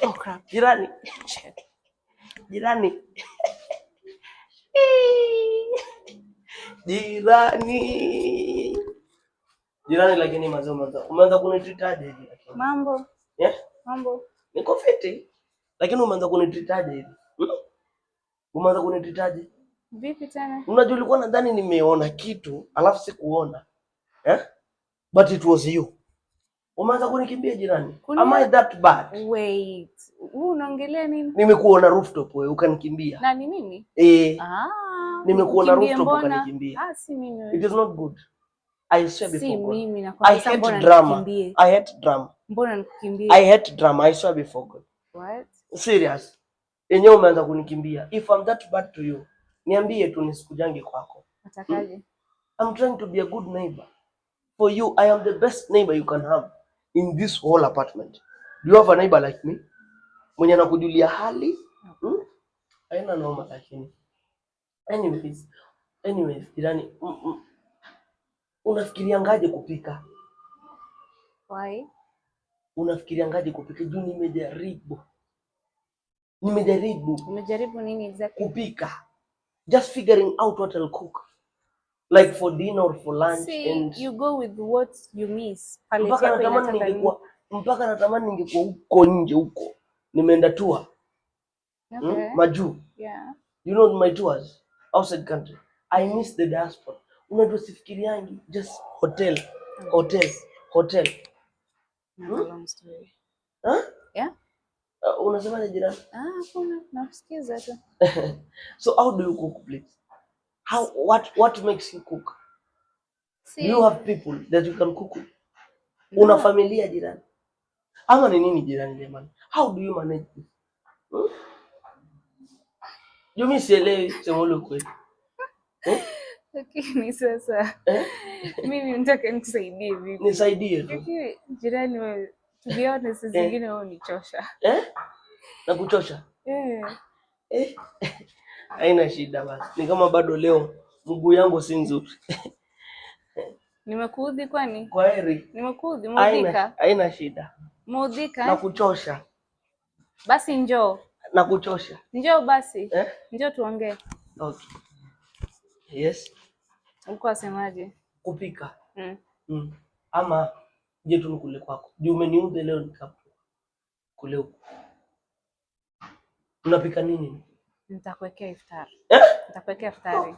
Oh crap. Jirani. Shit. Jirani. Jirani. Jirani lakini mazo. Umeanza kunitreataje hivi lakini? Mambo. Yeah? Mambo. Niko fiti. Lakini umeanza kunitreataje hivi? Umeanza kunitreataje? Vipi tena? Unajua ulikuwa nadhani nimeona kitu, alafu sikuona. But it was you. Umeanza kunikimbia jirani. Am I that bad? Wait. Unaongelea nini? Nimekuona rooftop wewe ukanikimbia. Nani mimi? Nimekuona rooftop ukanikimbia. Si mimi wewe. It is not good. I swear before God. Si mimi nakwambia mbona nikimbie. I hate drama. Mbona nikimbie? I hate drama. I swear before God. What? Serious. Yenyewe umeanza kunikimbia. If I'm that bad to you, niambie tu nisikujange kwako. Natakaje? I'm trying to be a good neighbor. For you, I am the best neighbor you can have in this whole apartment. Do you have a neighbor like me? Mwenye anakujulia hali? Haina noma lakini. Anyways, jirani, unafikiriangaje kupika? Why? Unafikiriangaje kupika? Juu nimejaribu. Umejaribu nini exactly? Kupika. Just figuring out what I'll cook. Like for dinner or for lunch. See, and you go with what you miss. Mpaka natamani ningekuwa huko nje huko. Nimeenda tour. Okay. Majuu. Yeah. You know my tours outside country. I miss the diaspora. Unajua sifikiriangi just hotel. Long story. Yeah? Unasema ni jirani? Kuna nakusikiza tu. So how do you cook, please? What makes you cook? See, do you have people that you can cook with? No. Una familia jirani? Ama ni nini jirani jamani? How do you manage this? Mimi sielewi sema ule kweli. Lakini sasa mimi nataka nikusaidie vipi? Nisaidie tu. Lakini jirani wewe, to be honest, zingine wewe unichosha. Na kuchosha? Haina shida basi. Ni kama bado leo mguu yangu si nzuri. Nimekuudhi kwani? Kwaheri. Nimekuudhi, muudhika? Haina shida. Muudhika? Na kuchosha. Basi njoo. Na kuchosha. Njoo basi. Njoo tuongee. Okay. Yes. Ulikuwa unasemaje? Kupika. Ama je tu nikule kwako. Juu umeniudhi leo nikapo. Kule huko. Unapika nini? Nitakuwekea iftari. Nitakuwekea iftari.